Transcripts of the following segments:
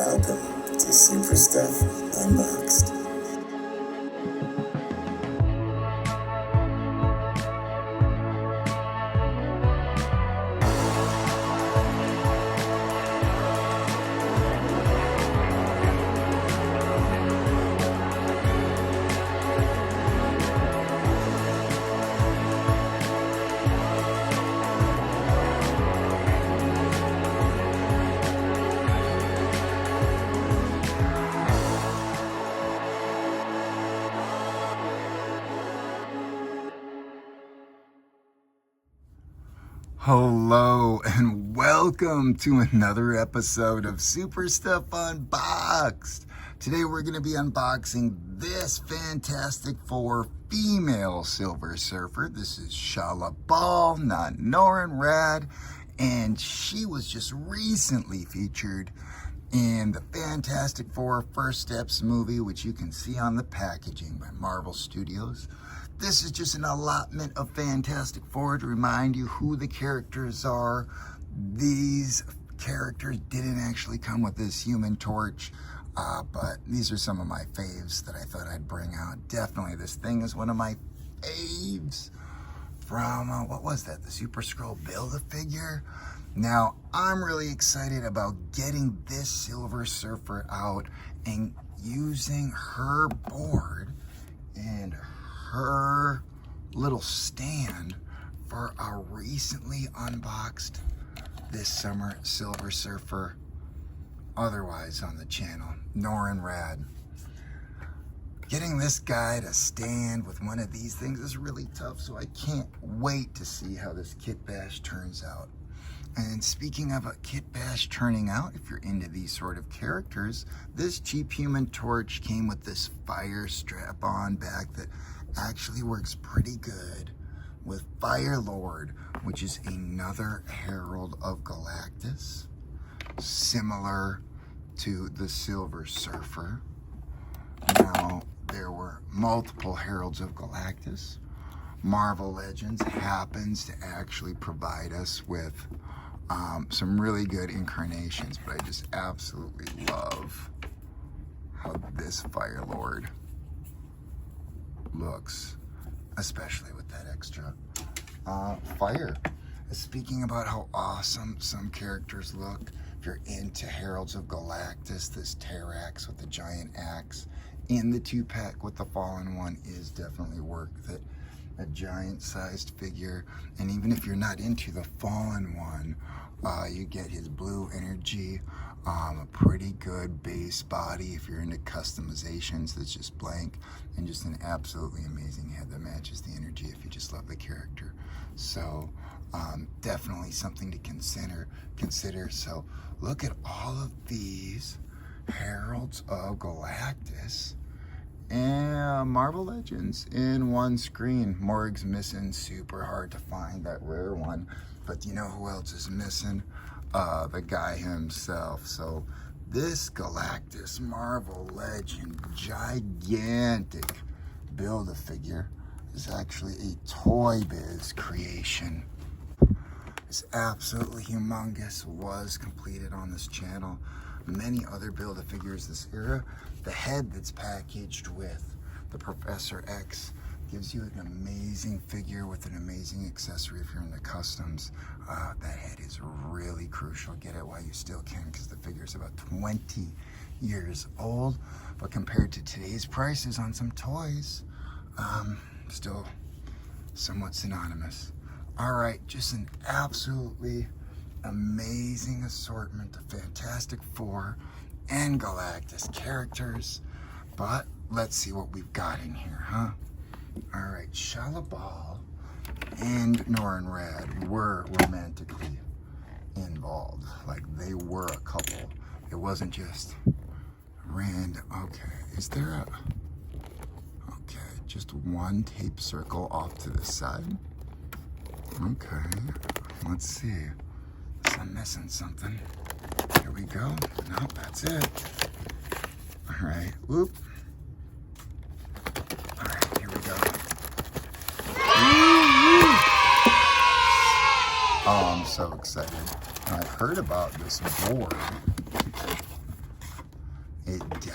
Welcome to Super Stuff Unboxed. Hello and welcome to another episode of Super Stuff Unboxed. Today we're going to be unboxing this Fantastic Four female Silver Surfer. This is Shala Bal, not Norrin Radd, and she was just recently featured in the Fantastic Four First Steps movie, which you can see on the packaging by Marvel Studios. This is just an allotment of Fantastic Four to remind you who the characters are. These characters didn't actually come with this Human Torch, but these are some of my faves that I thought I'd bring out. Definitely this thing is one of my faves from, what was that, the Super Skrull Build-A-Figure? Now, I'm really excited about getting this Silver Surfer out and using her board and her little stand for our recently unboxed this summer Silver Surfer, otherwise on the channel, Norrin Radd. Getting this guy to stand with one of these things is really tough, so I can't wait to see how this Kit Bash turns out. And speaking of a Kit Bash turning out, if you're into these sort of characters, this cheap Human Torch came with this fire strap-on back that actually works pretty good with Fire Lord, which is another Herald of Galactus, similar to the Silver Surfer. Now, there were multiple Heralds of Galactus. Marvel Legends happens to actually provide us with some really good incarnations, but I just absolutely love how this Fire Lord looks, especially with that extra fire. Speaking about how awesome some characters look, if you're into Heralds of Galactus, this Terrax with the giant axe in the 2-pack with the Fallen One is definitely worth it. A giant-sized figure, and even if you're not into the Fallen One, you get his blue energy, a pretty good base body if you're into customizations that's just blank, and just an absolutely amazing head that matches the energy if you just love the character. So definitely something to consider. So look at all of these Heralds of Galactus and Marvel Legends in one screen. Morg's missing, super hard to find that rare one, but you know who else is missing? The guy himself. So this Galactus Marvel Legend gigantic Build-A-Figure is actually a Toy Biz creation. It's absolutely humongous, was completed on this channel. Many other Build-A-Figures this era. The head that's packaged with the Professor X gives you an amazing figure with an amazing accessory if you're into customs. That head is really crucial. Get it while you still can, because the figure is about 20 years old, but compared to today's prices on some toys, still somewhat synonymous. All right, just an absolutely amazing assortment of Fantastic Four and Galactus characters, but let's see what we've got in here, huh? All right, Shala Bal and Norrin Radd were romantically involved. Like, they were a couple. It wasn't just random. Okay, is there a... Okay, just one tape circle off to the side. Okay, let's see. I'm missing something. Here we go. Nope, that's it. All right, whoop. All right, here we go. Oh, I'm so excited. I've heard about this board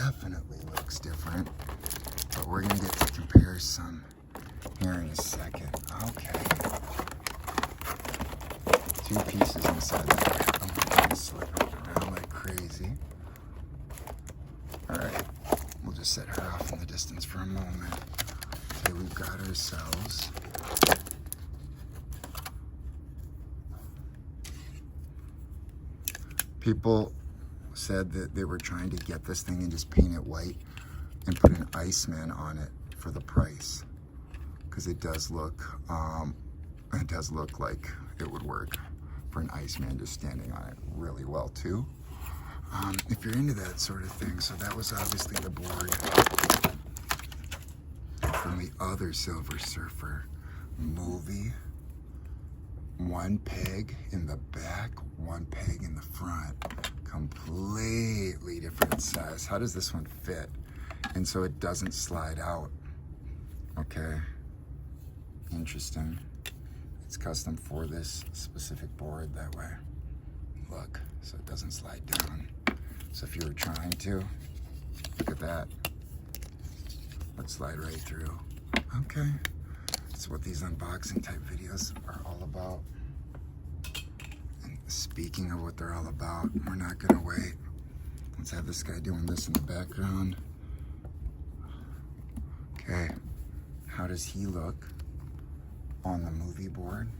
definitely looks different, but we're gonna get to compare some here in a second. Okay. 2 pieces inside there. I'm gonna slip around like crazy. Alright, we'll just set her off in the distance for a moment. Okay, we've got ourselves people said that they were trying to get this thing and just paint it white and put an Iceman on it for the price, because it does look like it would work for an Iceman just standing on it really well too. If you're into that sort of thing. So that was obviously the board from the other Silver Surfer movie. 1 peg in the back, 1 peg in the front. Completely different size. How does this one fit? And so it doesn't slide out. Okay. Interesting. It's custom for this specific board that way. Look, so it doesn't slide down. So if you were trying to, look at that. Let's slide right through. Okay. That's what these unboxing type videos are all about. And speaking of what they're all about, we're not gonna wait. Let's have this guy doing this in the background. Okay, how does he look on the movie board?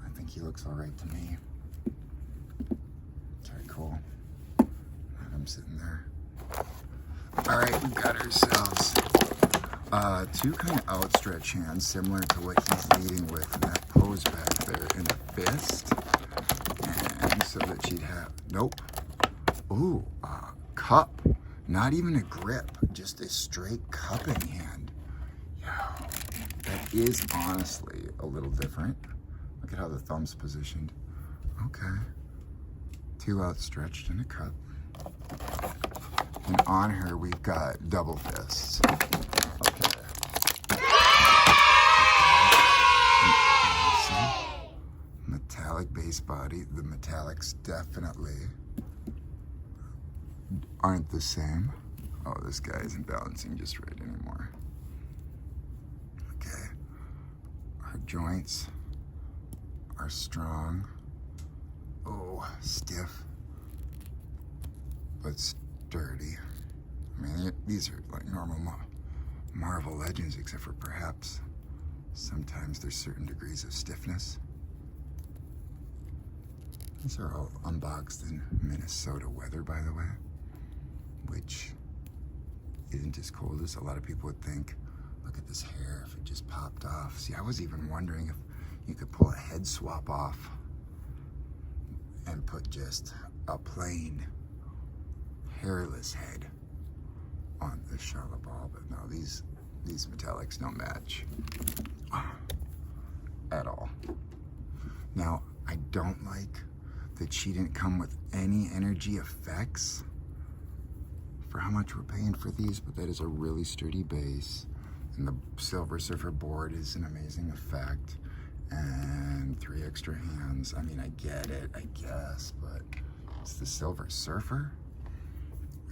I think he looks all right to me. Okay, cool. Have him sitting there. All right, we've got ourselves 2 kind of outstretched hands, similar to what he's leading with in that pose back there, in a fist. And so that she'd have, nope. Ooh, cup. Not even a grip, just a straight cupping hand. Yeah, that is honestly a little different. Look at how the thumb's positioned. Okay. 2 outstretched and a cup. And on her, we've got double fists. Okay. Awesome. Metallic base body. The metallics definitely aren't the same. Oh, this guy isn't balancing just right anymore. Okay. Our joints are strong. Oh, stiff, but sturdy. I mean, these are like normal Marvel Legends, except for perhaps sometimes there's certain degrees of stiffness. These are all unboxed in Minnesota weather, by the way, which isn't as cold as a lot of people would think. Look at this hair, if it just popped off. See, I was even wondering if you could pull a head swap off and put just a plain hairless head on the Charlotte Ball, but no, these metallics don't match at all. Now, I don't like that she didn't come with any energy effects for how much we're paying for these, but that is a really sturdy base, and the Silver Surfer board is an amazing effect, and 3 extra hands. I mean, I get it, I guess, but it's the Silver Surfer,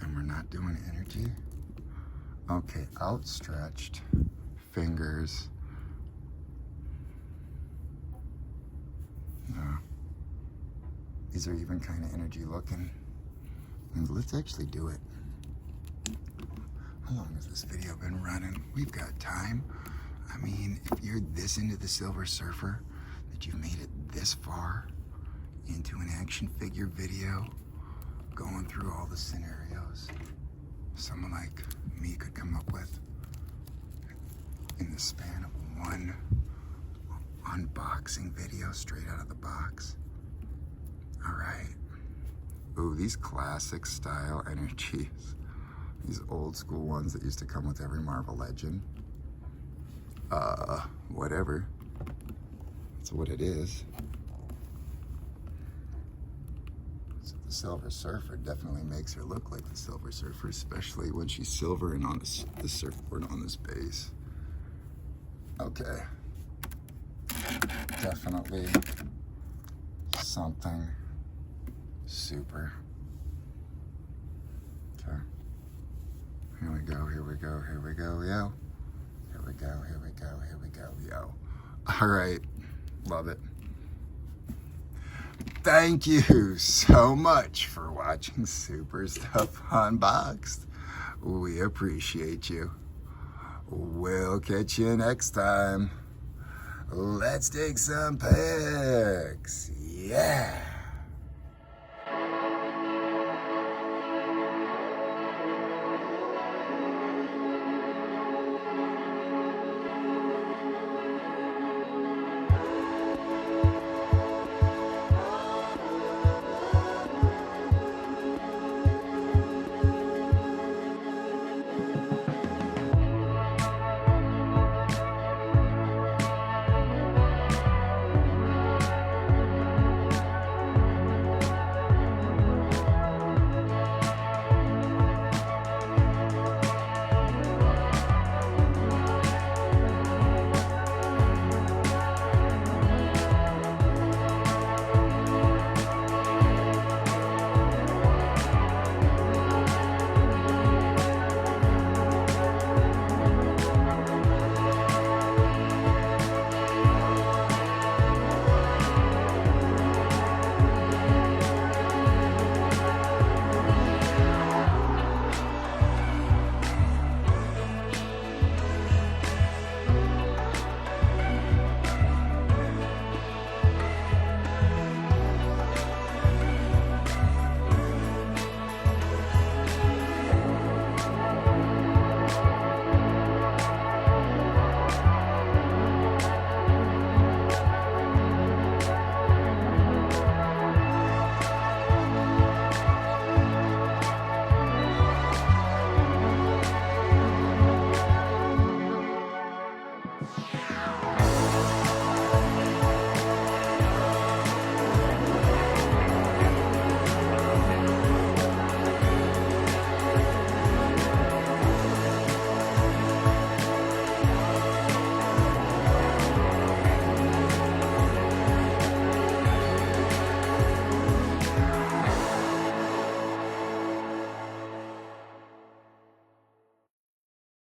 and we're not doing energy. Okay, outstretched fingers. Yeah. These are even kind of energy looking. And let's actually do it. How long has this video been running? We've got time. I mean, if you're this into the Silver Surfer, that you've made it this far into an action figure video, going through all the scenarios someone like me could come up with in the span of 1 unboxing video straight out of the box. All right. Ooh, these classic style energies. These old school ones that used to come with every Marvel Legend. Whatever. That's what it is. So the Silver Surfer definitely makes her look like the Silver Surfer, especially when she's silver and on the surfboard on this base. Okay. Definitely something super. Okay. Here we go, here we go, here we go, yo. Here we go, here we go, here we go, yo. All right. Love it. Thank you so much for watching Super Stuff Unboxed. We appreciate you. We'll catch you next time. Let's take some pics. Yeah.